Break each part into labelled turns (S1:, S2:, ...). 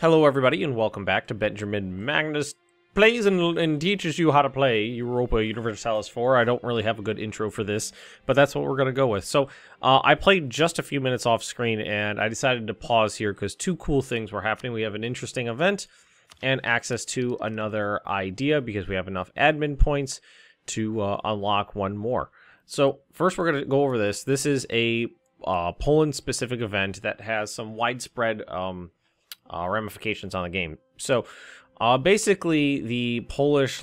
S1: Hello everybody and welcome back to Benjamin Magnus plays and teaches you how to play Europa Universalis 4. I don't really have a good intro for this, but that's what we're going to go with. So I played just a few minutes off screen and I decided to pause here because two cool things were happening. We have an interesting event and access to another idea because we have enough admin points to unlock one more. So first we're going to go over this. This is a Poland-specific event that has some widespread ramifications on the game. So basically the Polish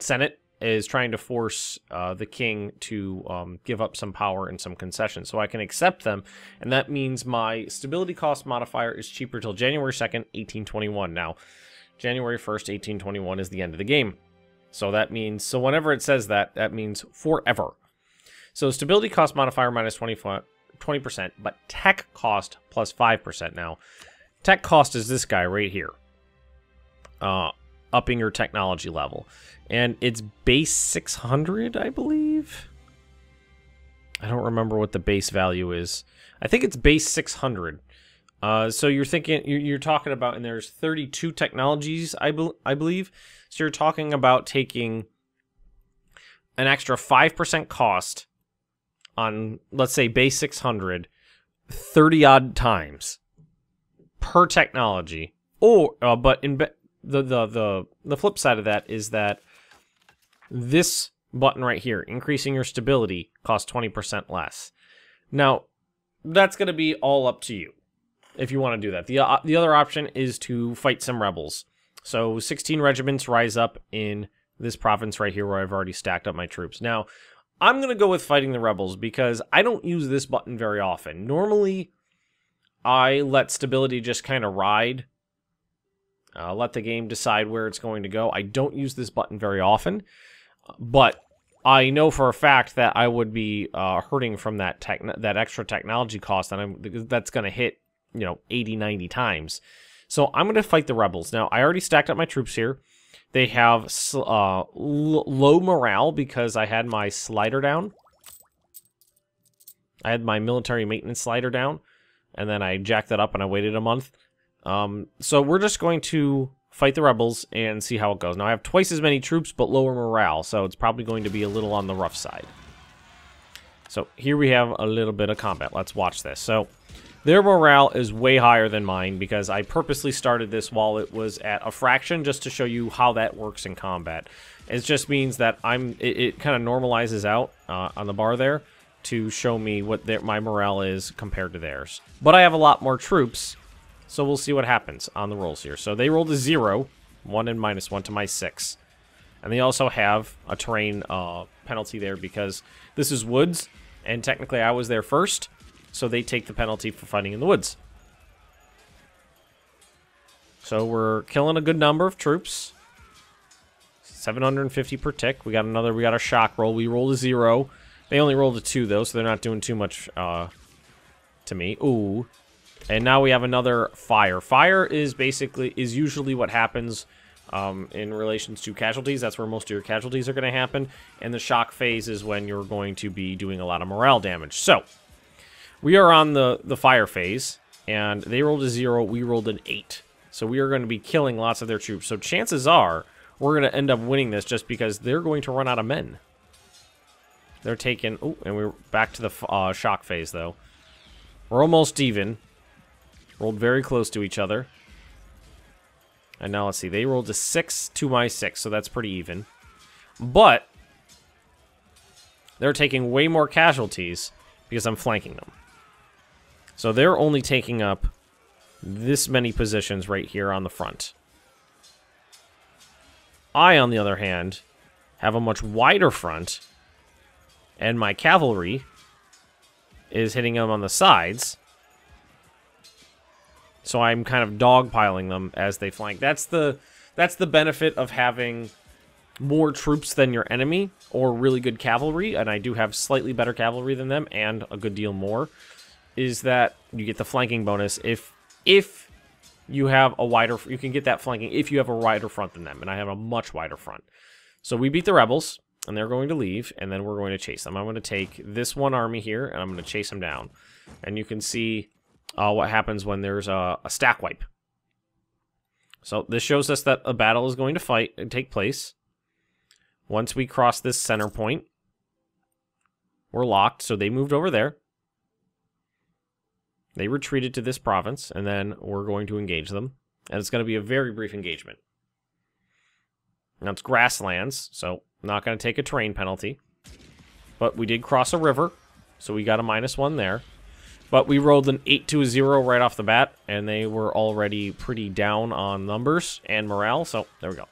S1: Senate is trying to force the king to give up some power and some concessions so I can accept them, and that means my stability cost modifier is cheaper till January 2nd, 1821. Now January 1st, 1821 is the end of the game, so that means, so whenever it says that, that means forever. So stability cost modifier minus 20%, but tech cost plus 5%. Now tech cost is this guy right here, upping your technology level, and it's base 600, I believe. I don't remember what the base value is. I think it's base 600. So you're thinking, you're talking about, and there's 32 technologies, I believe. So you're talking about taking an extra 5% cost on, let's say, base 600, 30 odd times per technology, or but in the flip side of that is that this button right here, increasing your stability, costs 20% less. Now that's going to be all up to you if you want to do that. The other option is to fight some rebels. So 16 regiments rise up in this province right here where I've already stacked up my troops. Now I'm going to go with fighting the rebels because I don't use this button very often. Normally I let stability just kind of ride, let the game decide where it's going to go. I don't use this button very often, but I know for a fact that I would be hurting from that extra technology cost, and that's going to hit, 80, 90 times. So I'm going to fight the rebels. Now, I already stacked up my troops here. They have low morale because I had my slider down. I had my military maintenance slider down. And then I jacked that up and I waited a month. So we're just going to fight the rebels and see how it goes. Now I have twice as many troops but lower morale, so it's probably going to be a little on the rough side. So here we have a little bit of combat. Let's watch this. So their morale is way higher than mine because I purposely started this while it was at a fraction just to show you how that works in combat. It just means that it kind of normalizes out on the bar there to show me what my morale is compared to theirs. But I have a lot more troops, so we'll see what happens on the rolls here. So they rolled a 0, 1 and -1 to my 6. And they also have a terrain penalty there because this is woods, and technically I was there first, so they take the penalty for fighting in the woods. So we're killing a good number of troops. 750 per tick. We got a shock roll. We rolled a 0. They only rolled a 2, though, so they're not doing too much to me. Ooh. And now we have another fire. Fire is usually what happens in relations to casualties. That's where most of your casualties are going to happen. And the shock phase is when you're going to be doing a lot of morale damage. So we are on the fire phase, and they rolled a 0. We rolled an 8. So we are going to be killing lots of their troops. So chances are we're going to end up winning this just because they're going to run out of men. They're taking... Oh, and we're back to the shock phase, though. We're almost even. Rolled very close to each other. And now let's see. They rolled a 6 to my 6, so that's pretty even. But they're taking way more casualties because I'm flanking them. So they're only taking up this many positions right here on the front. I, on the other hand, have a much wider front. And my cavalry is hitting them on the sides. So I'm kind of dogpiling them as they flank. That's the benefit of having more troops than your enemy, or really good cavalry, and I do have slightly better cavalry than them, and a good deal more, is that you get the flanking bonus if you have a wider... You can get that flanking if you have a wider front than them, and I have a much wider front. So we beat the rebels. And they're going to leave, and then we're going to chase them. I'm going to take this one army here, and I'm going to chase them down. And you can see what happens when there's a stack wipe. So this shows us that a battle is going to take place. Once we cross this center point, we're locked, so they moved over there. They retreated to this province, and then we're going to engage them. And it's going to be a very brief engagement. Now it's grasslands, so not going to take a terrain penalty. But we did cross a river, so we got a -1 there. But we rolled an 8 to a 0 right off the bat, and they were already pretty down on numbers and morale, so there we go.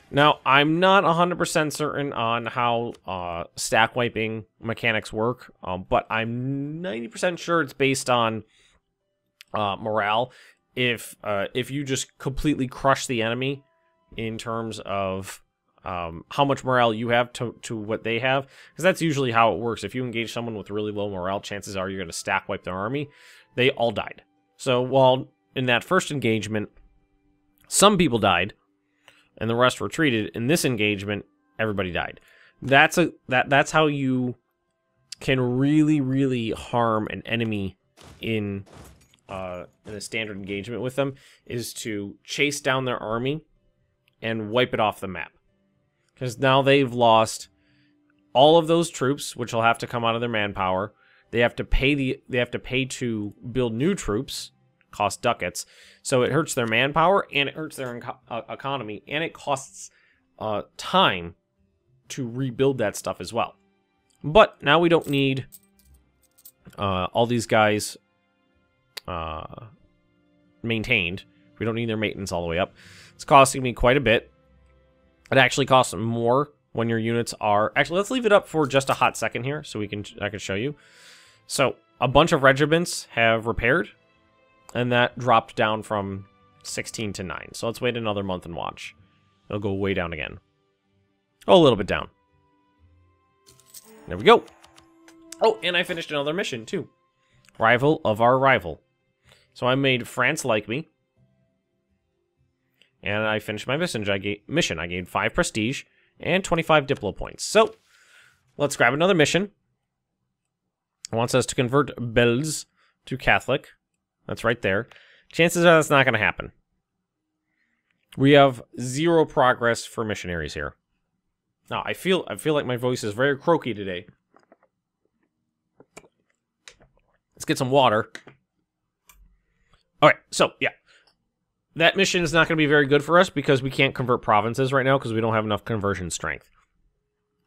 S1: Now, I'm not 100% certain on how stack wiping mechanics work, but I'm 90% sure it's based on morale. If you just completely crush the enemy in terms of how much morale you have to what they have, because that's usually how it works. If you engage someone with really low morale, chances are you're going to stack wipe their army. They all died. So while in that first engagement, some people died, and the rest retreated, in this engagement, everybody died. That's how you can really, really harm an enemy in a standard engagement with them, is to chase down their army and wipe it off the map. Because now they've lost all of those troops, which will have to come out of their manpower. They have to pay to build new troops, cost ducats. So it hurts their manpower, and it hurts their economy, and it costs time to rebuild that stuff as well. But now we don't need all these guys maintained. We don't need their maintenance all the way up. It's costing me quite a bit. It actually costs more when your units are... Actually, let's leave it up for just a hot second here so I can show you. So, a bunch of regiments have repaired, and that dropped down from 16 to 9. So let's wait another month and watch. It'll go way down again. Oh, a little bit down. There we go. Oh, and I finished another mission, too. Rival of our rival. So I made France like me. And I finished my mission. I gained 5 prestige and 25 Diplo points. So, let's grab another mission. It wants us to convert Belz to Catholic. That's right there. Chances are that's not going to happen. We have 0 progress for missionaries here. Now, I feel like my voice is very croaky today. Let's get some water. Alright, so, yeah. That mission is not going to be very good for us because we can't convert provinces right now because we don't have enough conversion strength.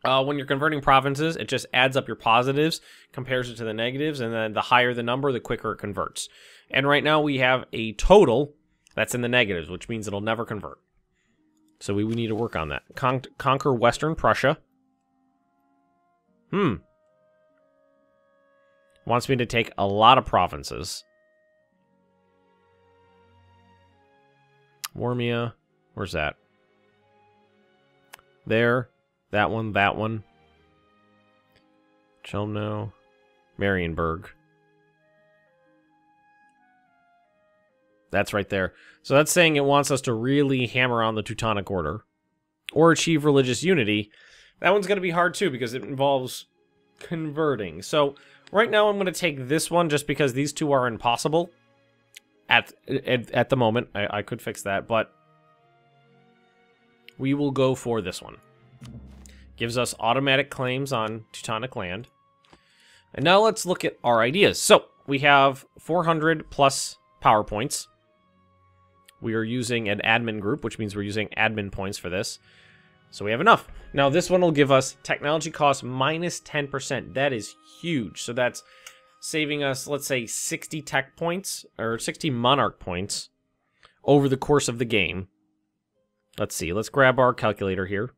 S1: When you're converting provinces, it just adds up your positives, compares it to the negatives, and then the higher the number, the quicker it converts. And right now we have a total that's in the negatives, which means it'll never convert. So we need to work on that. Conquer Western Prussia. Wants me to take a lot of provinces. Warmia. Where's that? There. That one. That one. Chelmno. Marienburg. That's right there. So that's saying it wants us to really hammer on the Teutonic Order. Or achieve religious unity. That one's going to be hard too because it involves converting. So right now I'm going to take this one just because these two are impossible. At the moment, I could fix that, but we will go for this one. Gives us automatic claims on Teutonic land. And now let's look at our ideas. So, we have 400 plus power points. We are using an admin group, which means we're using admin points for this. So we have enough. Now this one will give us technology cost minus 10%. That is huge. So that's saving us, let's say, 60 tech points, or 60 monarch points over the course of the game. Let's see, let's grab our calculator here.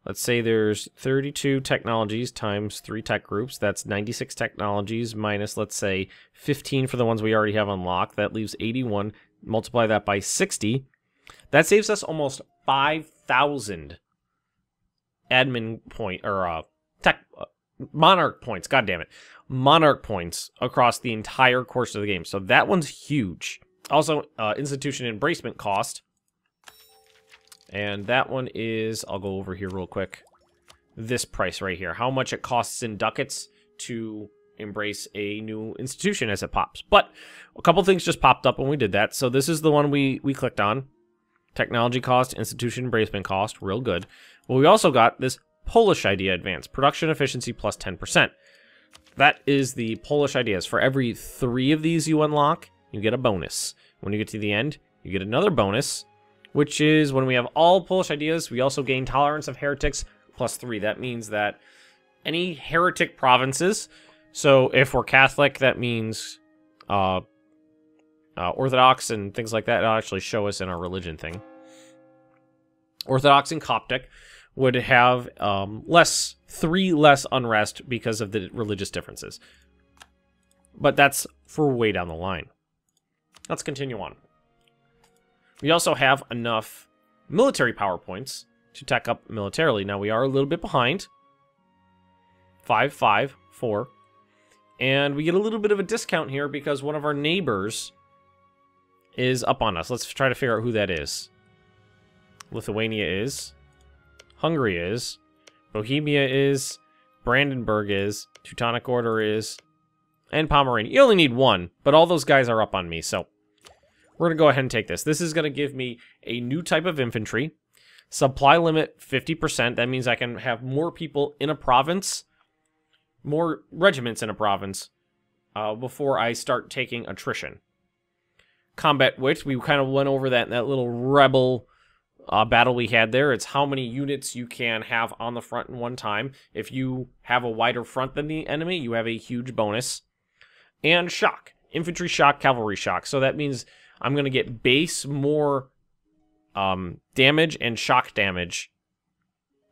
S1: Let's say there's 32 technologies times 3 tech groups. That's 96 technologies minus, let's say, 15 for the ones we already have unlocked. That leaves 81. Multiply that by 60. That saves us almost 5,000 admin point, or tech... monarch points, god damn it. Monarch points across the entire course of the game. So that one's huge. Also, institution embracement cost. And that one is, I'll go over here real quick. This price right here. How much it costs in ducats to embrace a new institution as it pops. But a couple things just popped up when we did that. So this is the one we clicked on. Technology cost, institution embracement cost, real good. Well, we also got this Polish idea advance, production efficiency plus 10%. That is the Polish ideas. For every 3 of these you unlock, you get a bonus. When you get to the end, you get another bonus, which is when we have all Polish ideas, we also gain tolerance of heretics plus 3. That means that any heretic provinces, so if we're Catholic, that means Orthodox and things like that. It'll actually show us in our religion thing. Orthodox and Coptic would have 3 less unrest because of the religious differences. But that's for way down the line. Let's continue on. We also have enough military power points to tech up militarily. Now, we are a little bit behind. 5, 5, 4. And we get a little bit of a discount here because one of our neighbors is up on us. Let's try to figure out who that is. Lithuania is. Hungary is. Bohemia is. Brandenburg is. Teutonic Order is. And Pomerania. You only need 1, but all those guys are up on me, so we're going to go ahead and take this. This is going to give me a new type of infantry. Supply limit 50%. That means I can have more people in a province, more regiments in a province, before I start taking attrition. Combat wit, we kind of went over that in that little rebel battle we had there. It's how many units you can have on the front in one time. If you have a wider front than the enemy, you have a huge bonus. And shock. Infantry shock, cavalry shock. So that means I'm going to get base more damage and shock damage.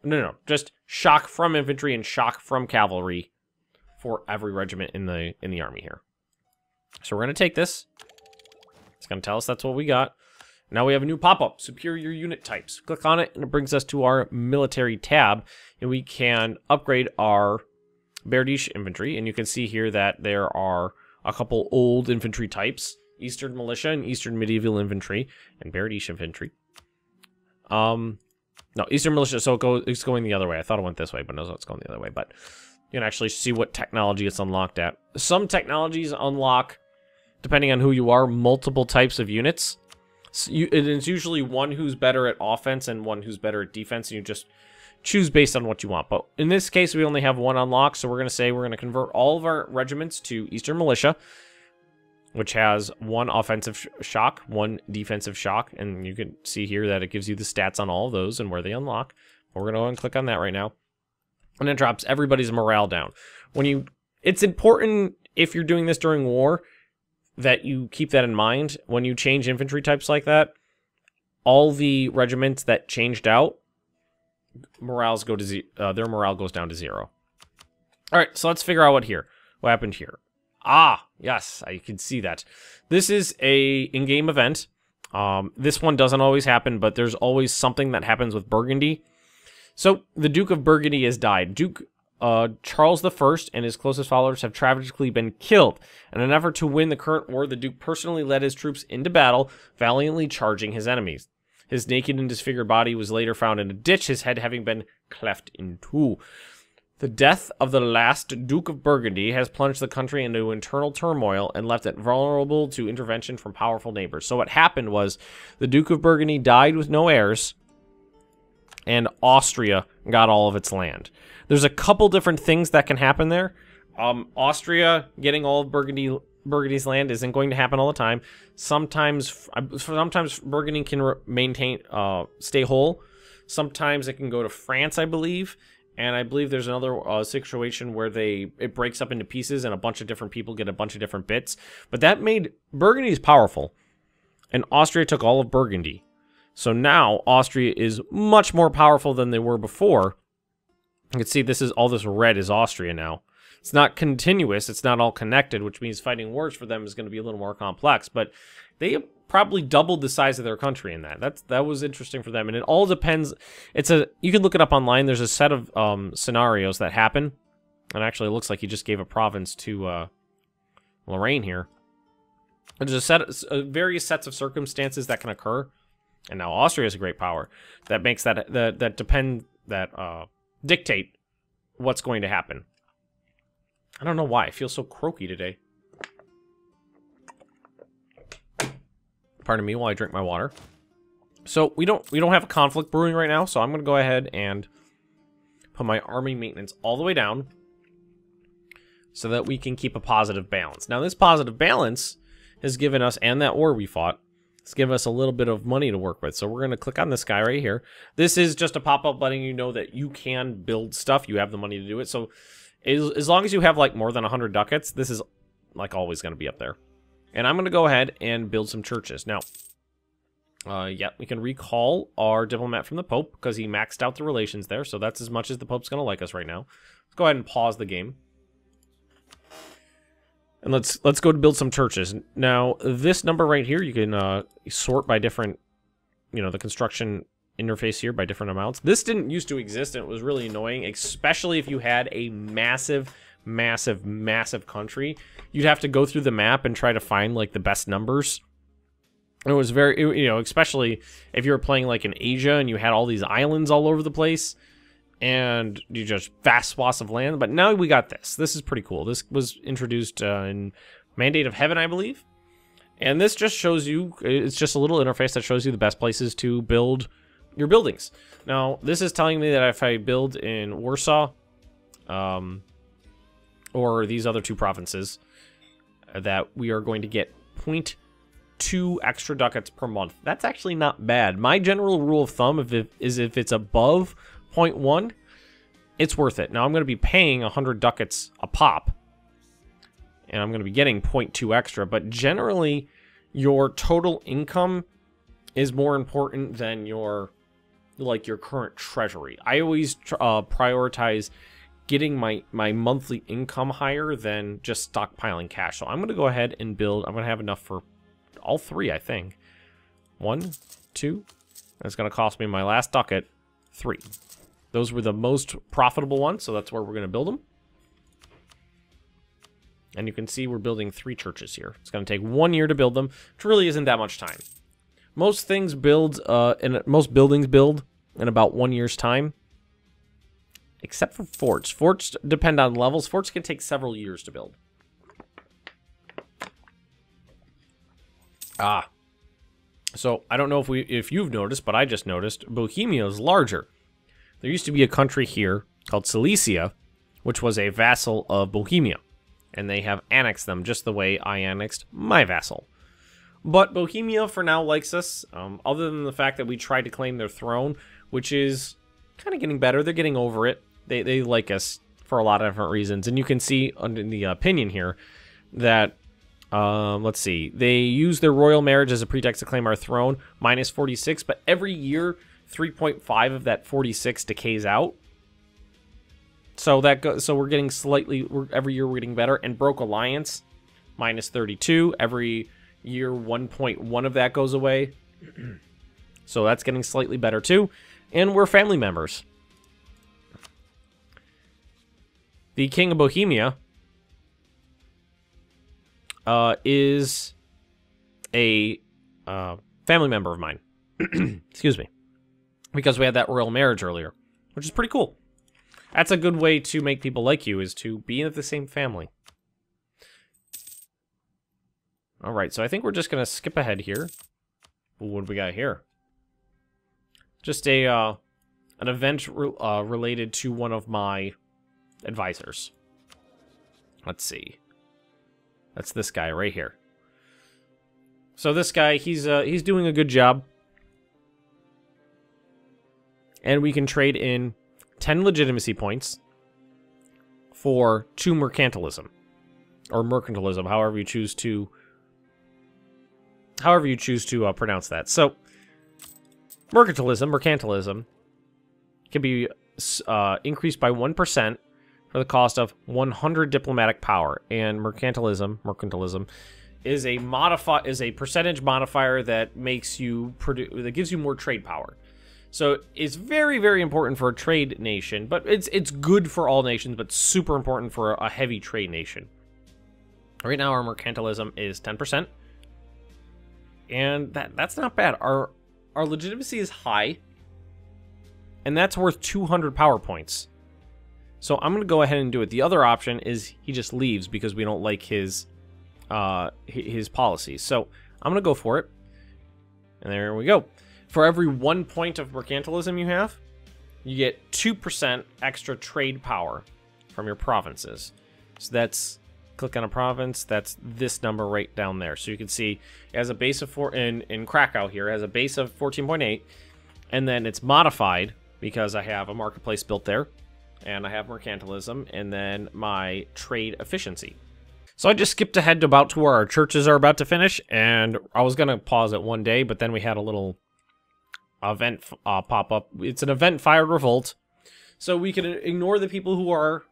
S1: No. Just shock from infantry and shock from cavalry for every regiment in the army here. So we're going to take this. It's going to tell us that's what we got. Now we have a new pop-up, superior unit types. Click on it and it brings us to our military tab, and we can upgrade our Berdish infantry. And you can see here that there are a couple old infantry types, Eastern Militia and Eastern Medieval Infantry, and Berdish infantry. No, Eastern Militia, so it's going the other way. I thought it went this way, but no, it's going the other way. But you can actually see what technology it's unlocked at. Some technologies unlock, depending on who you are, multiple types of units. So it's usually one who's better at offense and one who's better at defense, and you just choose based on what you want. But in this case, we only have 1 unlock, so we're going to say we're going to convert all of our regiments to Eastern Militia, which has 1 offensive shock, 1 defensive shock, and you can see here that it gives you the stats on all of those and where they unlock. We're going to go and click on that right now, and it drops everybody's morale down. It's important if you're doing this during war that you keep that in mind. When you change infantry types like that, all the regiments that changed out, their morale goes down to 0. All right, so let's figure out what happened here. Ah, yes, I can see that. This is a in-game event. This one doesn't always happen, but there's always something that happens with Burgundy. So the Duke of Burgundy has died. Duke Charles I and his closest followers have tragically been killed. In an effort to win the current war, the Duke personally led his troops into battle, valiantly charging his enemies. His naked and disfigured body was later found in a ditch, his head having been cleft in 2. The death of the last Duke of Burgundy has plunged the country into internal turmoil and left it vulnerable to intervention from powerful neighbors. So what happened was the Duke of Burgundy died with no heirs, and Austria got all of its land. There's a couple different things that can happen there. Austria getting all of Burgundy's land isn't going to happen all the time. Sometimes Burgundy can stay whole. Sometimes it can go to France, I believe. And I believe there's another situation where it breaks up into pieces and a bunch of different people get a bunch of different bits. But that made Burgundy's powerful. And Austria took all of Burgundy. So now Austria is much more powerful than they were before. You can see all this red is Austria now. It's not continuous, it's not all connected, which means fighting wars for them is going to be a little more complex, but they probably doubled the size of their country in that. That was interesting for them, and it all depends. You can look it up online. There's a set of scenarios that happen, and actually it looks like he just gave a province to Lorraine here. There's various sets of circumstances that can occur, and now Austria is a great power that makes dictate what's going to happen. I don't know why. I feel so croaky today. Pardon me while I drink my water. So we don't have a conflict brewing right now, so I'm going to go ahead and put my army maintenance all the way down so that we can keep a positive balance. Now, this positive balance has given us, and that war we fought, it's given us a little bit of money to work with. So we're going to click on this guy right here. This is just a pop-up letting you know that you can build stuff. You have the money to do it. So as long as you have like more than 100 ducats, this is like always going to be up there. And I'm going to go ahead and build some churches. Now, yeah, we can recall our diplomat from the Pope because he maxed out the relations there. So that's as much as the Pope's going to like us right now. Let's go ahead and pause the game. And let's go to build some churches. Now, this number right here, you can sort by different, you know, the construction interface here by different amounts. This didn't used to exist, and it was really annoying, especially if you had a massive, massive, massive country. You'd have to go through the map and try to find, like, the best numbers. It was very, you know, especially if you were playing, like, in Asia and you had all these islands all over the place. And you just vast swaths of land. But now we got this. This is pretty cool. This was introduced in Mandate of Heaven, I believe. And this just shows you, it's just a little interface that shows you the best places to build your buildings. Now, this is telling me that if I build in Warsaw, or these other two provinces, that we are going to get 0.2 extra ducats per month. That's actually not bad. My general rule of thumb is if it's above 0.1, it's worth it. Now I'm going to be paying 100 ducats a pop, and I'm going to be getting 0.2 extra, but generally your total income is more important than your current treasury. I always prioritize getting my monthly income higher than just stockpiling cash. So I'm going to go ahead and build. I'm going to have enough for all three, I think. 1, 2. That's going to cost me my last ducat 3. Those were the most profitable ones, so that's where we're going to build them. And you can see we're building 3 churches here. It's going to take 1 year to build them, which really isn't that much time. Most things build, most buildings build in about 1 year's time, except for forts. Forts depend on levels. Forts can take several years to build. So I don't know if you've noticed, but I just noticed Bohemia is larger. There used to be a country here called Silesia, which was a vassal of Bohemia, and they have annexed them just the way I annexed my vassal. But Bohemia for now likes us, other than the fact that we tried to claim their throne, which is kind of getting better. They're getting over it. They like us for a lot of different reasons, and you can see under the opinion here that, let's see, they use their royal marriage as a pretext to claim our throne, minus 46, but every year 3.5 of that 46 decays out. So we're getting slightly, every year we're getting better. And broke alliance, minus 32. Every year 1.1 of that goes away. So that's getting slightly better too. And we're family members. The King of Bohemia is a family member of mine. Excuse me. Because we had that royal marriage earlier, which is pretty cool. That's a good way to make people like you, is to be in the same family. All right, so I think we're just going to skip ahead here. What do we got here? Just an event related to one of my advisors. Let's see. That's this guy right here. So this guy, he's doing a good job. And we can trade in 10 legitimacy points for 2 mercantilism. Or mercantilism, however you choose to pronounce that. So, mercantilism can be increased by 1% for the cost of 100 diplomatic power. And mercantilism is a percentage modifier that makes you that gives you more trade power. So it's very, very important for a trade nation, but it's good for all nations, but super important for a heavy trade nation. Right now, our mercantilism is 10%, and that's not bad. Our legitimacy is high, and that's worth 200 power points. So I'm going to go ahead and do it. The other option is he just leaves because we don't like his policies. So I'm going to go for it. And there we go. For every 1 point of mercantilism you have, you get 2% extra trade power from your provinces. So that's, click on a province, that's this number right down there. So you can see it has a base of 4 in Krakow here, it has a base of 14.8, and then it's modified because I have a marketplace built there, and I have mercantilism, and then my trade efficiency. So I just skipped ahead to about to where our churches are about to finish, and I was going to pause it one day, but then we had a little event pop up. It's an event-fired revolt, so we can ignore the people who are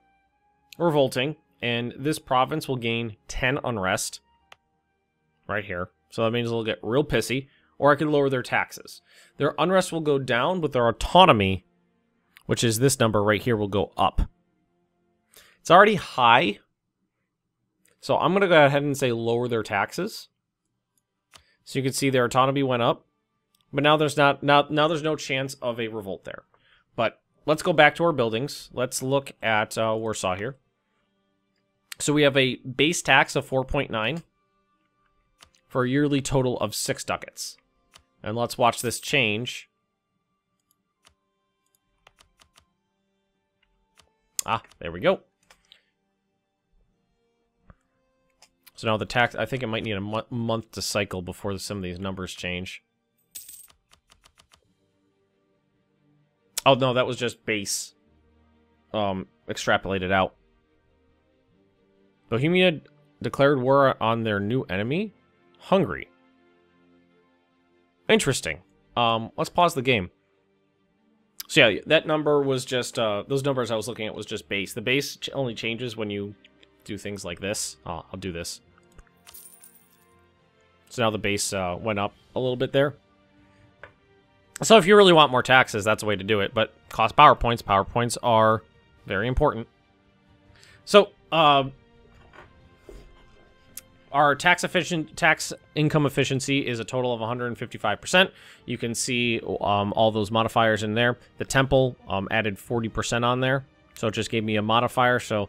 S1: revolting, and this province will gain 10 unrest right here. So that means they'll get real pissy, or I can lower their taxes. Their unrest will go down, but their autonomy, which is this number right here, will go up. It's already high, so I'm going to go ahead and say lower their taxes. So you can see their autonomy went up, but now there's there's no chance of a revolt there. But let's go back to our buildings. Let's look at Warsaw here. So we have a base tax of 4.9 for a yearly total of 6 ducats. And let's watch this change. Ah, there we go. So now the tax, I think it might need a month to cycle before some of these numbers change. Oh, no, that was just base extrapolated out. Bohemia declared war on their new enemy, Hungary. Interesting. Let's pause the game. So yeah, that number was just, those numbers I was looking at was just base. The base only changes when you do things like this. Oh, I'll do this. So now the base went up a little bit there. So if you really want more taxes, that's a way to do it. But cost power points. Power points are very important. So, our tax income efficiency is a total of 155%. You can see all those modifiers in there. The temple added 40% on there, so it just gave me a modifier. So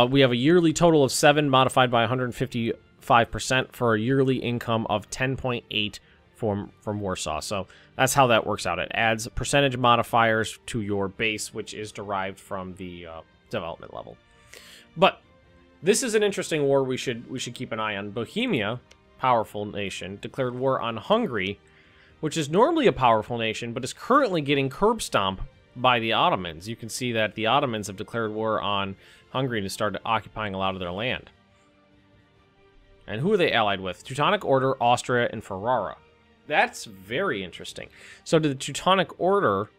S1: we have a yearly total of 7 modified by 155% for a yearly income of 10.8 from Warsaw. So that's how that works out. It adds percentage modifiers to your base, which is derived from the development level. But this is an interesting war we should keep an eye on. Bohemia, powerful nation, declared war on Hungary, which is normally a powerful nation, but is currently getting curb stomped by the Ottomans. You can see that the Ottomans have declared war on Hungary and started occupying a lot of their land. And who are they allied with? Teutonic Order, Austria, and Ferrara. That's very interesting. So did the Teutonic Order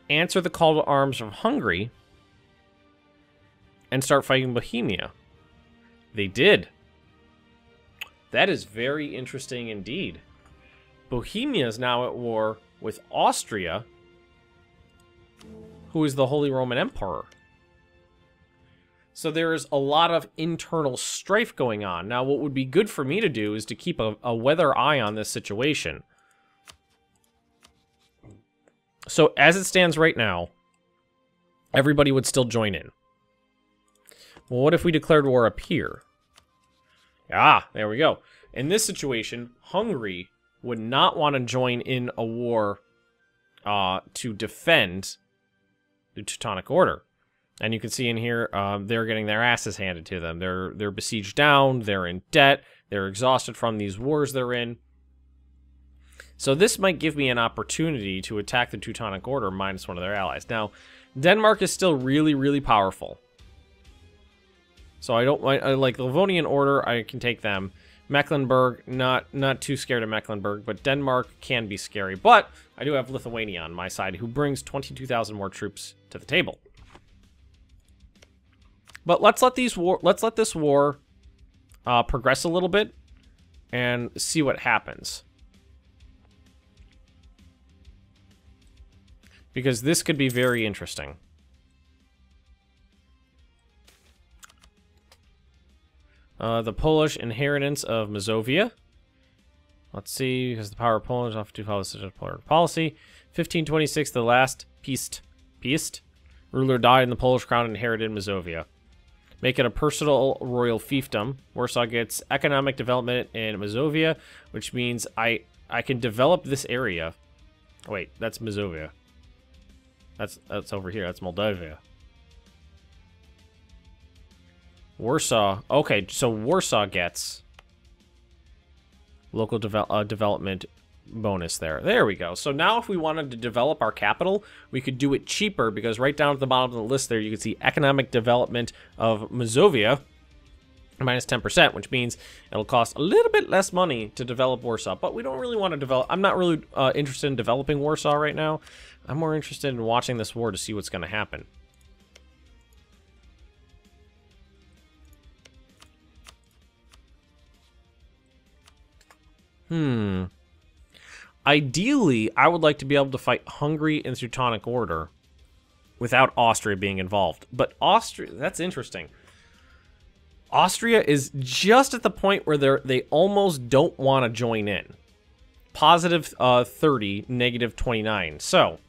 S1: answer the call to arms from Hungary and start fighting Bohemia? They did. That is very interesting indeed. Bohemia is now at war with Austria, who is the Holy Roman Emperor. So there is a lot of internal strife going on. Now, what would be good for me to do is to keep a weather eye on this situation. So as it stands right now, everybody would still join in. Well, what if we declared war up here? Ah, there we go. In this situation, Hungary would not want to join in a war to defend the Teutonic Order. And you can see in here, they're getting their asses handed to them. They're besieged down, they're in debt, they're exhausted from these wars they're in. So this might give me an opportunity to attack the Teutonic Order minus one of their allies. Now, Denmark is still really, really powerful. So I like the Livonian Order, I can take them. Mecklenburg, not too scared of Mecklenburg, but Denmark can be scary. But I do have Lithuania on my side, who brings 22,000 more troops to the table. But let's let this war progress a little bit and see what happens. Because this could be very interesting. The Polish inheritance of Mazovia. Let's see, because the power of Poland is off to follow the polar policy. 1526, the last peace Piest. Ruler died in the Polish crown and inherited Mazovia. Make it a personal royal fiefdom. Warsaw gets economic development in Mazovia, which means I can develop this area. Oh, wait, that's Mazovia. That's over here. That's Moldavia. Warsaw. Okay, so Warsaw gets local development bonus there. There we go. So now if we wanted to develop our capital, we could do it cheaper because right down at the bottom of the list there, you can see economic development of Mazovia minus 10%, which means it'll cost a little bit less money to develop Warsaw. But we don't really want to develop. I'm not really interested in developing Warsaw right now. I'm more interested in watching this war to see what's going to happen. Ideally, I would like to be able to fight Hungary in Teutonic Order without Austria being involved. But Austria, that's interesting. Austria is just at the point where they almost don't want to join in. Positive 30, negative 29. So,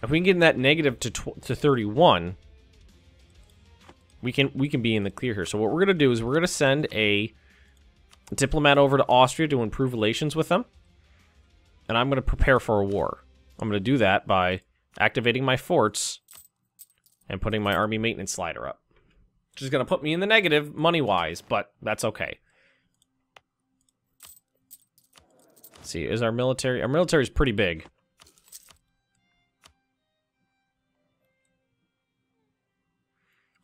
S1: if we can get in that negative to 31, we can be in the clear here. So what we're going to do is we're going to send a diplomat over to Austria to improve relations with them. And I'm going to prepare for a war. I'm going to do that by activating my forts and putting my army maintenance slider up. Which is going to put me in the negative money-wise, but that's okay. Let's see, is our military... Our military is pretty big.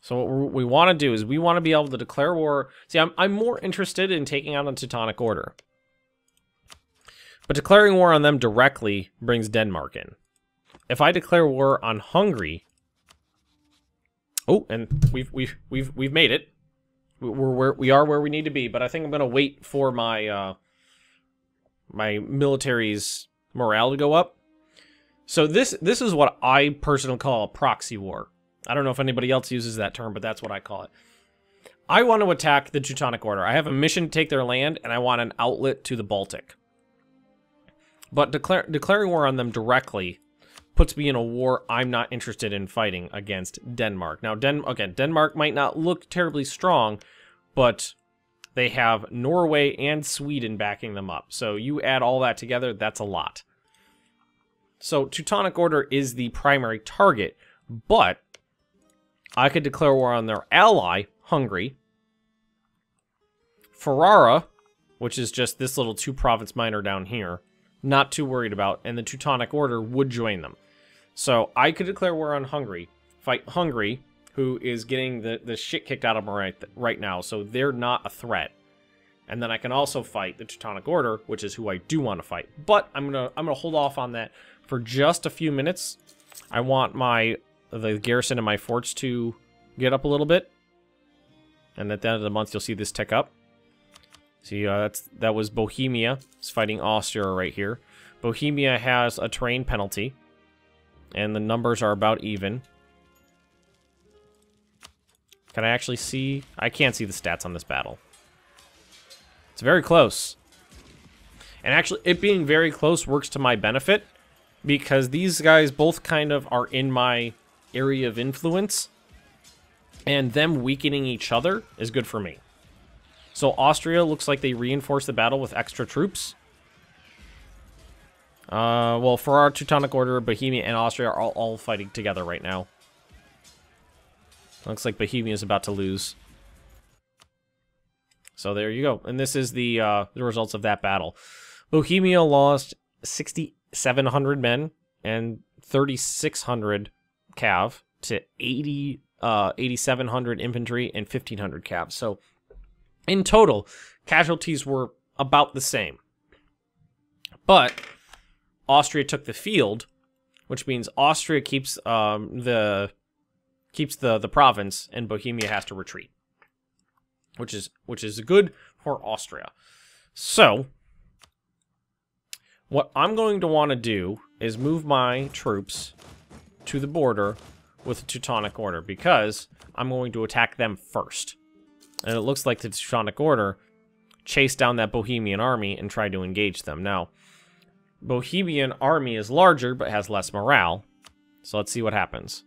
S1: So what we want to do is we want to be able to declare war. See, I'm more interested in taking out a Teutonic Order. But declaring war on them directly brings Denmark in. If I declare war on Hungary, oh, and we've made it. We are where we need to be. But I think I'm going to wait for my my military's morale to go up. So this is what I personally call a proxy war. I don't know if anybody else uses that term, but that's what I call it. I want to attack the Teutonic Order. I have a mission to take their land, and I want an outlet to the Baltic. But declaring war on them directly puts me in a war I'm not interested in fighting against Denmark. Now, again, Denmark might not look terribly strong, but they have Norway and Sweden backing them up. So you add all that together, that's a lot. So Teutonic Order is the primary target, but I could declare war on their ally, Hungary. Ferrara, which is just this little 2-province minor down here, not too worried about, and the Teutonic Order would join them. So I could declare war on Hungary, fight Hungary, who is getting the shit kicked out of them right now, so they're not a threat. And then I can also fight the Teutonic Order, which is who I do want to fight. But I'm gonna hold off on that for just a few minutes. I want the garrison and my forts to get up a little bit, and at the end of the month you'll see this tick up. See, that was Bohemia. It's fighting Austria right here. Bohemia has a terrain penalty, and the numbers are about even. Can I actually see? I can't see the stats on this battle. It's very close. And actually, it being very close works to my benefit, because these guys both kind of are in my area of influence, and them weakening each other is good for me. So Austria looks like they reinforced the battle with extra troops. Well, for our Teutonic Order, Bohemia and Austria are all fighting together right now. Looks like Bohemia is about to lose. So there you go. And this is the results of that battle. Bohemia lost 6,700 men and 3,600 cav to 8,700 infantry and 1,500 cav. So in total, casualties were about the same. But Austria took the field, which means Austria keeps the province, and Bohemia has to retreat, which is good for Austria. So what I'm going to want to do is move my troops to the border with the Teutonic Order, because I'm going to attack them first. And it looks like the Teutonic Order chased down that Bohemian army and tried to engage them. Now, Bohemian army is larger, but has less morale. So let's see what happens.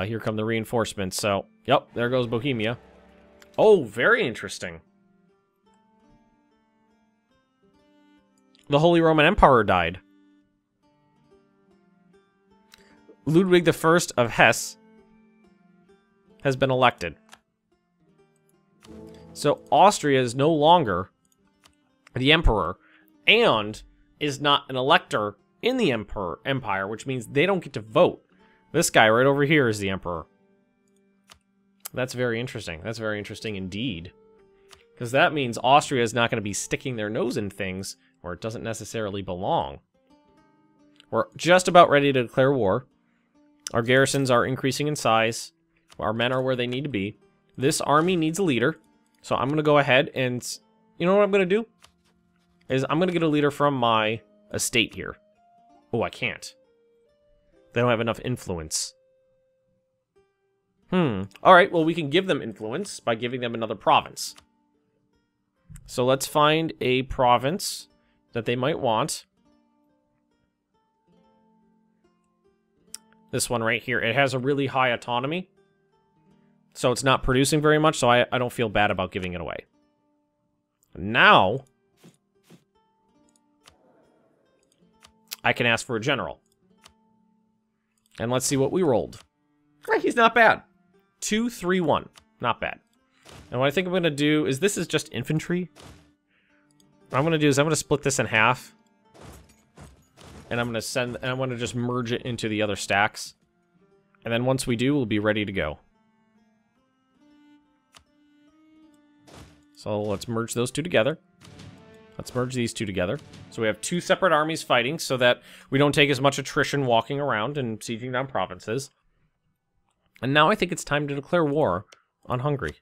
S1: Here come the reinforcements. So, yep, there goes Bohemia. Oh, very interesting. The Holy Roman Emperor died. Ludwig I of Hesse has been elected. So Austria is no longer the emperor and is not an elector in the empire, which means they don't get to vote. This guy right over here is the emperor. That's very interesting. That's very interesting indeed. Because that means Austria is not going to be sticking their nose in things where it doesn't necessarily belong. We're just about ready to declare war. Our garrisons are increasing in size. Our men are where they need to be. This army needs a leader. So I'm going to go ahead and... You know what I'm going to do? Is I'm going to get a leader from my estate here. Oh, I can't. They don't have enough influence. Alright, well, we can give them influence by giving them another province. So let's find a province that they might want. This one right here. It has a really high autonomy. So it's not producing very much, so I don't feel bad about giving it away. Now, I can ask for a general. And let's see what we rolled. Right, he's not bad. 2, 3, 1. Not bad. And what I think I'm going to do is, this is just infantry. What I'm going to do is I'm going to split this in half. And I'm going to just merge it into the other stacks. And then once we do, we'll be ready to go. So let's merge those two together. Let's merge these two together. So we have two separate armies fighting so that we don't take as much attrition walking around and sieging down provinces. And now I think it's time to declare war on Hungary.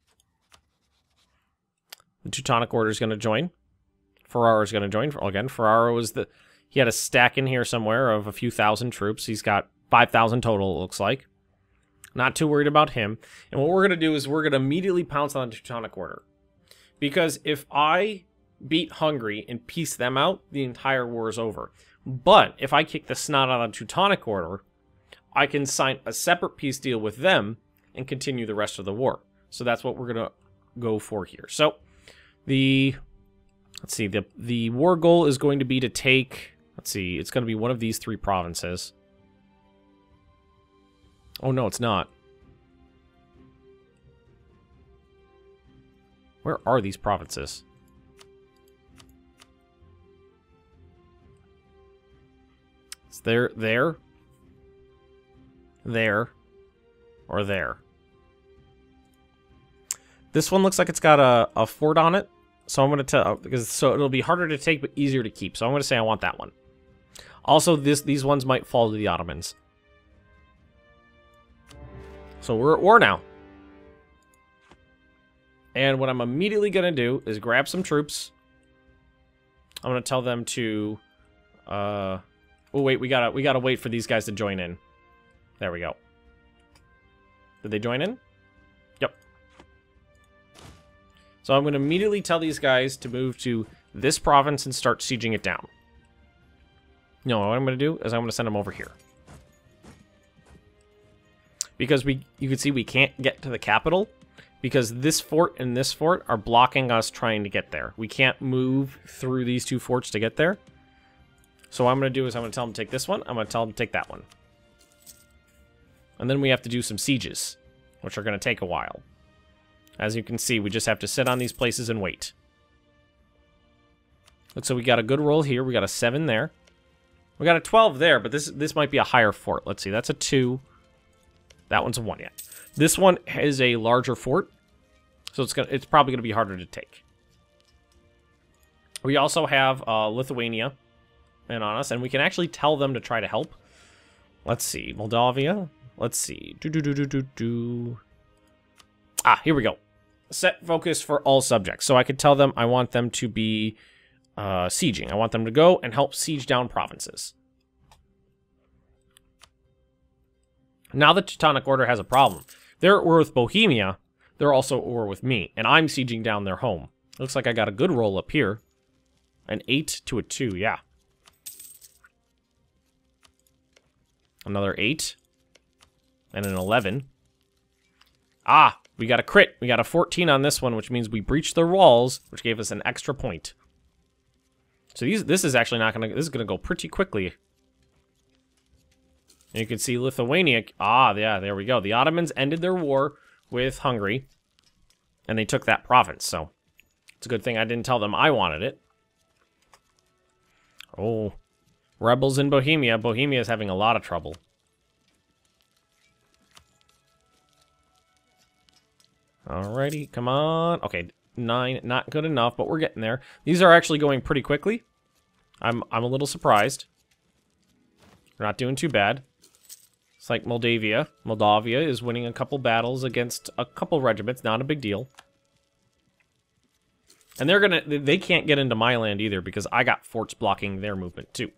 S1: The Teutonic Order is going to join. Ferraro is going to join. Again, Ferraro is the... He had a stack in here somewhere of a few thousand troops. He's got 5,000 total, it looks like. Not too worried about him. And what we're going to do is we're going to immediately pounce on the Teutonic Order. Because if I beat Hungary and piece them out, the entire war is over. But if I kick the snot out of the Teutonic Order, I can sign a separate peace deal with them and continue the rest of the war. So that's what we're going to go for here. So let's see, the war goal is going to be to take, let's see, it's going to be one of these three provinces. Oh no, it's not. Where are these provinces? It's there, or there. This one looks like it's got a fort on it. So I'm going to tell, so it'll be harder to take but easier to keep. So I'm going to say I want that one. Also, these ones might fall to the Ottomans. So we're at war now. And what I'm immediately going to do is grab some troops. I'm going to tell them to... oh, wait, we gotta wait for these guys to join in. There we go. Did they join in? Yep. So I'm going to immediately tell these guys to move to this province and start sieging it down. No, what I'm going to do is I'm going to send them over here. Because you can see we can't get to the capital. Because this fort and this fort are blocking us trying to get there. We can't move through these two forts to get there. So what I'm going to do is I'm going to tell them to take this one. I'm going to tell them to take that one. And then we have to do some sieges, which are going to take a while. As you can see, we just have to sit on these places and wait. Looks like we got a good roll here. We got a 7 there. We got a 12 there, but this might be a higher fort. Let's see. That's a 2. That one's a 1 yet. This one is a larger fort, so it's probably going to be harder to take. We also have Lithuania in on us, and we can actually tell them to try to help. Let's see. Moldavia. Let's see. Ah, here we go. Set focus for all subjects. So I could tell them I want them to be sieging. I want them to go and help siege down provinces. Now the Teutonic Order has a problem. They're at war with Bohemia. They're also at war with me. And I'm sieging down their home. Looks like I got a good roll up here. An 8 to a 2, yeah. Another 8. And an 11. Ah, we got a crit. We got a 14 on this one, which means we breached their walls, which gave us an extra point. So this is actually not going to... This is going to go pretty quickly. And you can see Lithuania... Ah, yeah, there we go. The Ottomans ended their war with Hungary. And they took that province, so... It's a good thing I didn't tell them I wanted it. Oh. Rebels in Bohemia. Bohemia is having a lot of trouble. Alrighty, come on. Okay, 9, not good enough, but we're getting there. These are actually going pretty quickly. I'm a little surprised. We're not doing too bad. It's like Moldavia is winning a couple battles against a couple regiments, not a big deal. And they can't get into my land either because I got forts blocking their movement too.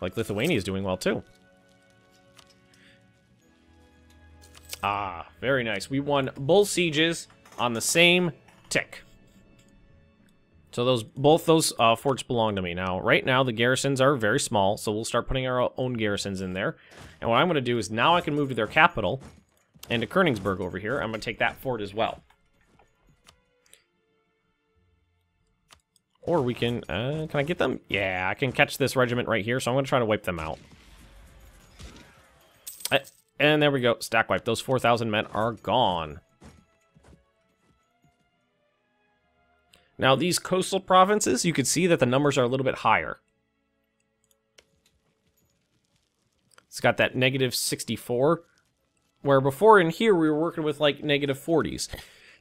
S1: Like Lithuania is doing well too. Ah, very nice. We won both sieges on the same tick. So both those forts belong to me. Now, right now, the garrisons are very small, so we'll start putting our own garrisons in there. And what I'm going to do is now I can move to their capital and to Königsberg over here. I'm going to take that fort as well. Or we can I get them? Yeah, I can catch this regiment right here, so I'm going to try to wipe them out. And there we go, stack wipe. Those 4,000 men are gone. Now, these coastal provinces, you can see that the numbers are a little bit higher. It's got that negative 64, where before in here we were working with like negative 40s.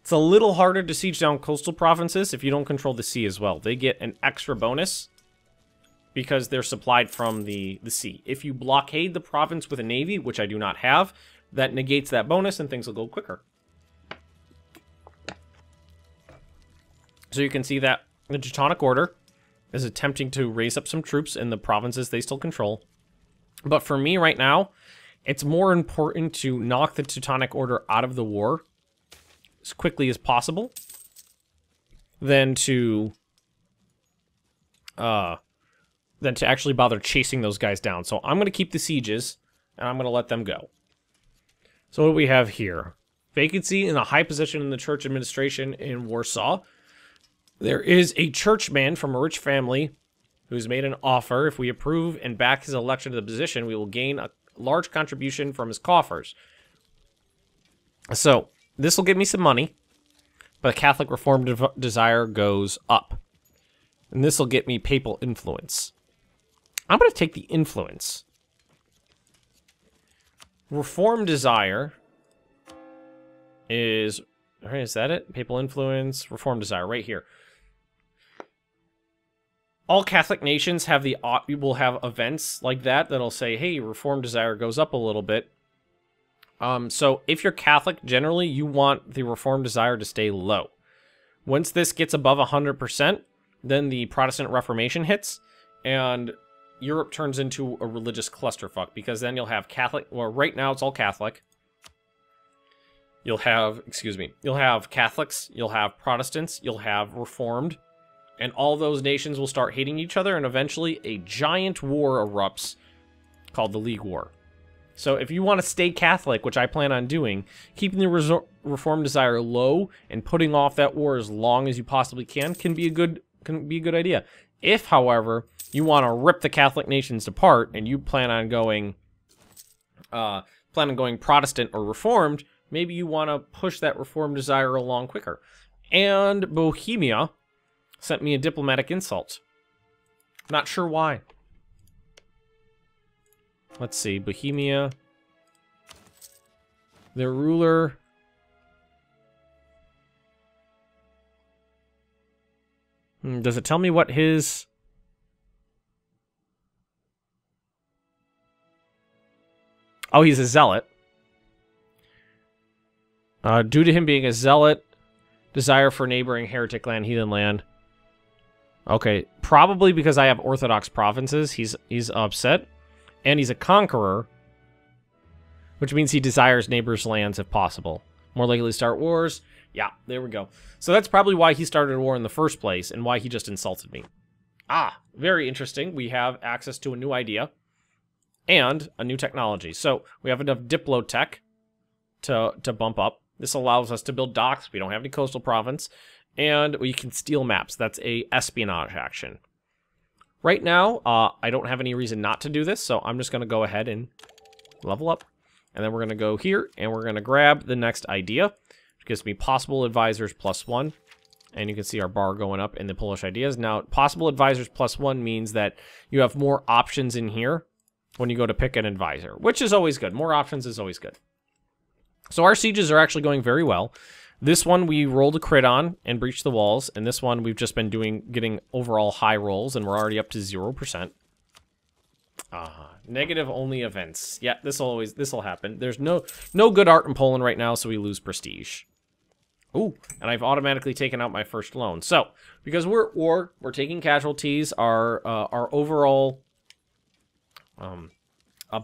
S1: It's a little harder to siege down coastal provinces if you don't control the sea as well. They get an extra bonus because they're supplied from the sea. If you blockade the province with a navy, which I do not have, that negates that bonus and things will go quicker. So you can see that the Teutonic Order is attempting to raise up some troops in the provinces they still control. But for me right now, it's more important to knock the Teutonic Order out of the war as quickly as possible than to actually bother chasing those guys down. So I'm going to keep the sieges, and I'm going to let them go. So what do we have here? Vacancy in a high position in the church administration in Warsaw. There is a churchman from a rich family who's made an offer. If we approve and back his election to the position, we will gain a large contribution from his coffers. So this will give me some money, but Catholic Reform desire goes up. And this will get me papal influence. I'm going to take the influence. Reform desire is... Alright, is that it? Papal influence, reform desire, right here. All Catholic nations have will have events like that that'll say, hey, reform desire goes up a little bit. So if you're Catholic, generally you want the reform desire to stay low. Once this gets above 100%, then the Protestant Reformation hits, and Europe turns into a religious clusterfuck, because then you'll have Catholic, well, right now it's all Catholic. You'll have, you'll have Catholics, you'll have Protestants, you'll have Reformed, and all those nations will start hating each other, and eventually a giant war erupts called the League War. So if you want to stay Catholic, which I plan on doing, keeping the reform desire low and putting off that war as long as you possibly can be a good idea. If, however, you want to rip the Catholic nations apart and you plan on going Protestant or Reformed, maybe you want to push that reform desire along quicker. And Bohemia sent me a diplomatic insult. Not sure why. Let's see, Bohemia. Their ruler. Does it tell me what his... Oh, he's a zealot. Due to him being a zealot, desire for neighboring heretic land, heathen land. Okay, probably because I have Orthodox provinces, he's upset. And he's a conqueror, which means he desires neighbors' lands if possible. More likely to start wars. Yeah, there we go. So that's probably why he started a war in the first place, and why he just insulted me. Ah, very interesting. We have access to a new idea and a new technology. So we have enough Diplo tech to bump up. This allows us to build docks. We don't have any coastal province. And we can steal maps. That's a espionage action. Right now, I don't have any reason not to do this, so I'm just going to go ahead and level up. And then we're going to go here, and we're going to grab the next idea, which gives me possible advisors +1. And you can see our bar going up in the Polish ideas. Now, possible advisors +1 means that you have more options in here when you go to pick an advisor, which is always good. More options is always good. So our sieges are actually going very well. This one we rolled a crit on and breached the walls, and this one we've just been getting overall high rolls, and we're already up to 0%. Negative only events. Yeah, this'll happen. There's no good art in Poland right now, so we lose prestige. Ooh, and I've automatically taken out my first loan. So, because we're at war, we're taking casualties, our overall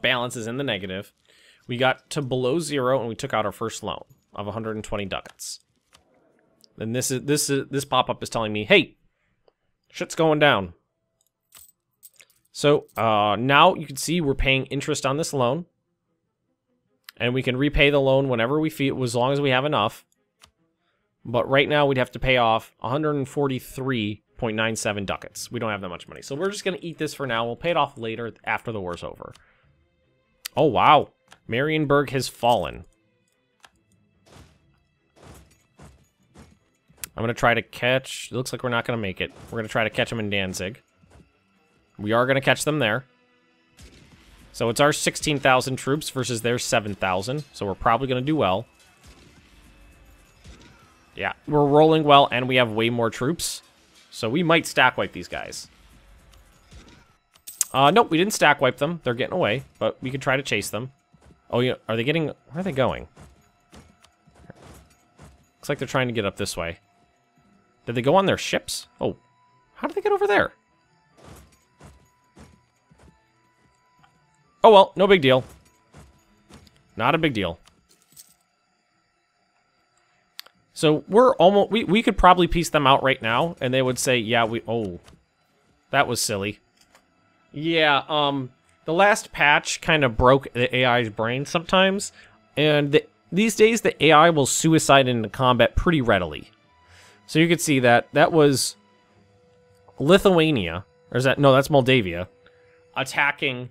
S1: balance is in the negative. We got to below 0, and we took out our first loan of 120 ducats. And this pop-up is telling me, hey, shit's going down. So now you can see we're paying interest on this loan, and we can repay the loan whenever we feel, as long as we have enough. But right now we'd have to pay off 143.97 ducats. We don't have that much money, so we're just gonna eat this for now. We'll pay it off later after the war's over. Oh wow, Marienburg has fallen. I'm going to try to catch... It looks like we're not going to make it. We're going to try to catch them in Danzig. We are going to catch them there. So it's our 16,000 troops versus their 7,000. So we're probably going to do well. Yeah, we're rolling well, and we have way more troops. So we might stack wipe these guys. Nope, we didn't stack wipe them. They're getting away, but we could try to chase them. Oh, yeah, are they getting... Where are they going? Looks like they're trying to get up this way. Did they go on their ships? Oh, how did they get over there? Oh, well, no big deal. Not a big deal. So we're almost... We could probably piece them out right now, and they would say, yeah, we... Oh, that was silly. Yeah, the last patch kind of broke the AI's brain sometimes, and these days the AI will suicide into combat pretty readily. So you could see that was Lithuania, or is that, no, that's Moldavia, attacking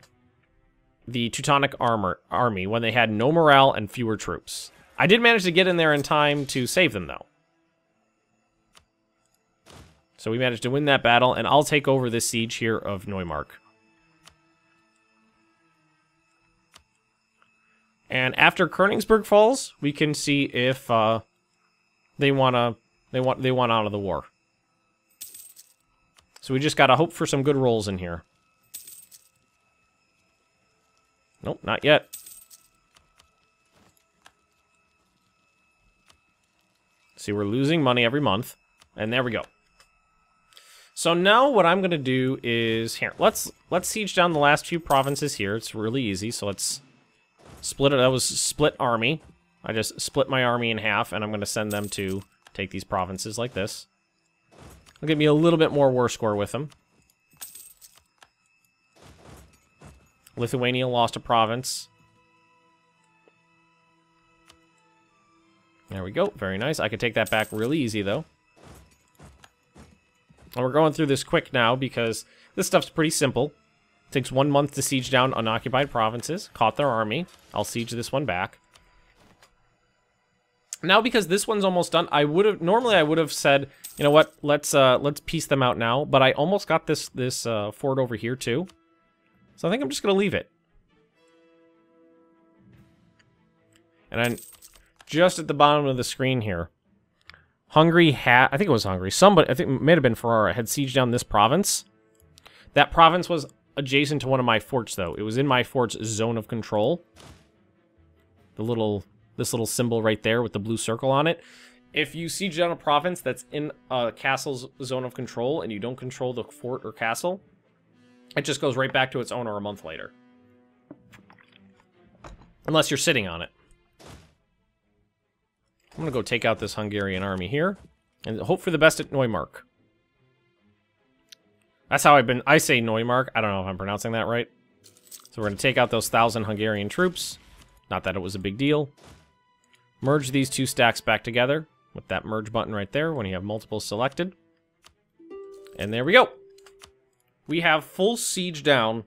S1: the Teutonic army when they had no morale and fewer troops. I did manage to get in there in time to save them, though. So we managed to win that battle, and I'll take over this siege here of Neumark. And after Königsberg falls, we can see if they want out of the war. So we just gotta hope for some good rolls in here. Nope, not yet. See, we're losing money every month, and there we go. So now what I'm gonna do is here. Let's siege down the last few provinces here. It's really easy. So let's split it. That was split army. I just split my army in half, and I'm gonna send them to take these provinces like this. It'll give me a little bit more war score with them. Lithuania lost a province. There we go. Very nice. I could take that back really easy, though. And we're going through this quick now because this stuff's pretty simple. It takes 1 month to siege down unoccupied provinces. Caught their army. I'll siege this one back. Now, because this one's almost done, normally I would have said, you know what, let's piece them out now. But I almost got this fort over here too, so I think I'm just gonna leave it. And then, just at the bottom of the screen here, Hungary I think it was Hungary. Somebody, I think it may have been Ferrara, had sieged down this province. That province was adjacent to one of my forts, though. It was in my fort's zone of control. This little symbol right there with the blue circle on it. If you siege down a province that's in a castle's zone of control and you don't control the fort or castle, it just goes right back to its owner a month later. Unless you're sitting on it. I'm going to go take out this Hungarian army here and hope for the best at Neumark. That's how I say Neumark. I don't know if I'm pronouncing that right. So we're going to take out those 1,000 Hungarian troops. Not that it was a big deal. Merge these two stacks back together with that merge button right there when you have multiples selected. And there we go. We have full siege down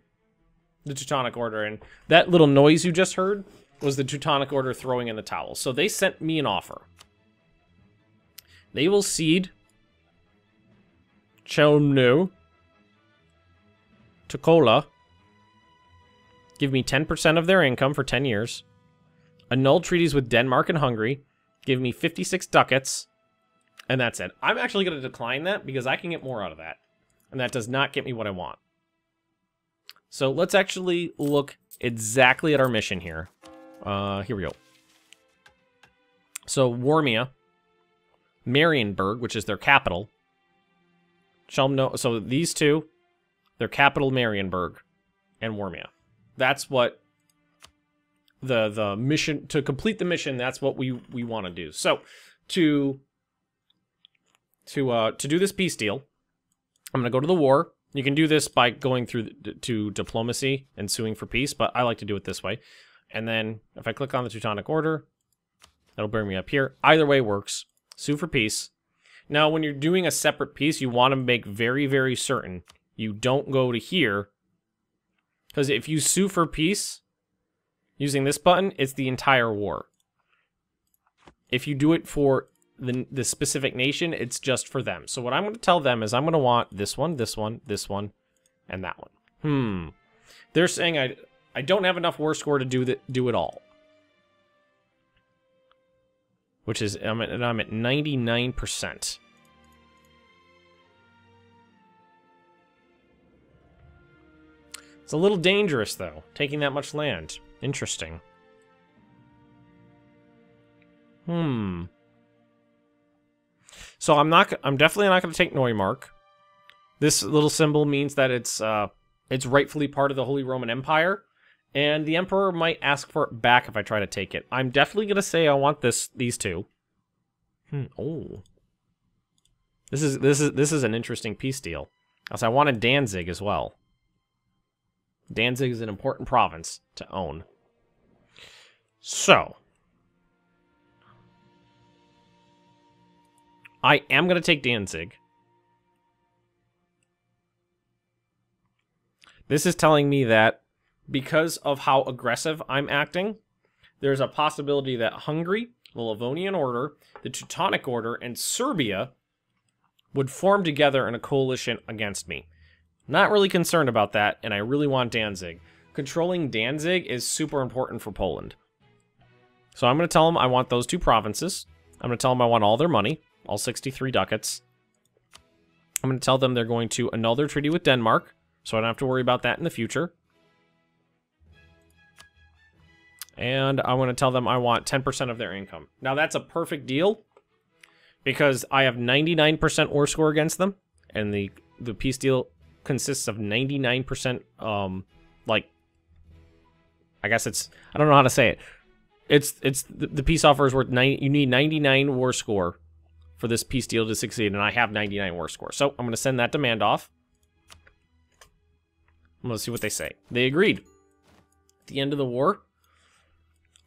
S1: the Teutonic Order. And that little noise you just heard was the Teutonic Order throwing in the towel. So they sent me an offer. They will cede Chelmno, Tukola, give me 10% of their income for 10 years, annul treaties with Denmark and Hungary, give me 56 ducats, and that's it. I'm actually going to decline that because I can get more out of that, and that does not get me what I want. So let's actually look exactly at our mission here. Here we go. So Warmia, Marienburg, which is their capital. Chelmno, so these two, their capital Marienburg and Warmia. That's what the mission, to complete the mission, that's what we want to do. So to do this peace deal, I'm going to go to the war. You can do this by going through to diplomacy and suing for peace, but I like to do it this way. And then if I click on the Teutonic Order, that'll bring me up here. Either way works. Sue for peace. Now, when you're doing a separate peace, you want to make very, very certain you don't go to here. Because if you sue for peace using this button, it's the entire war. If you do it for the specific nation, it's just for them. So what I'm going to tell them is I'm going to want this one, this one, this one, and that one. They're saying I don't have enough war score to do it all. Which is, I'm at 99%. It's a little dangerous, though, taking that much land. Interesting. So I'm definitely not going to take Neumark. This little symbol means that it's rightfully part of the Holy Roman Empire, and the Emperor might ask for it back if I try to take it. I'm definitely going to say I want these two. Oh. This is an interesting peace deal. Also, I wanted Danzig as well. Danzig is an important province to own. So, I am going to take Danzig. This is telling me that because of how aggressive I'm acting, there's a possibility that Hungary, the Livonian Order, the Teutonic Order, and Serbia would form together in a coalition against me. Not really concerned about that, and I really want Danzig. Controlling Danzig is super important for Poland. So I'm going to tell them I want those two provinces. I'm going to tell them I want all their money, all 63 ducats. I'm going to tell them they're going to annul their treaty with Denmark, so I don't have to worry about that in the future. And I want to tell them I want 10% of their income. Now, that's a perfect deal, because I have 99% war score against them, and the peace deal consists of 99%, like, I guess it's, I don't know how to say it. It's the peace offer is worth 90, you need 99 war score for this peace deal to succeed, and I have 99 war score. So I'm going to send that demand off. Let's see what they say. They agreed. At the end of the war,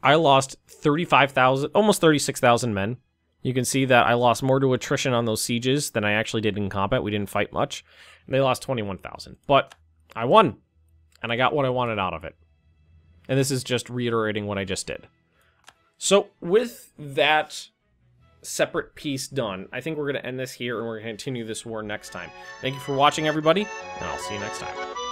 S1: I lost 35,000, almost 36,000 men. You can see that I lost more to attrition on those sieges than I actually did in combat. We didn't fight much. And they lost 21,000. But I won, and I got what I wanted out of it. And this is just reiterating what I just did. So with that separate piece done, I think we're going to end this here, and we're going to continue this war next time. Thank you for watching, everybody, and I'll see you next time.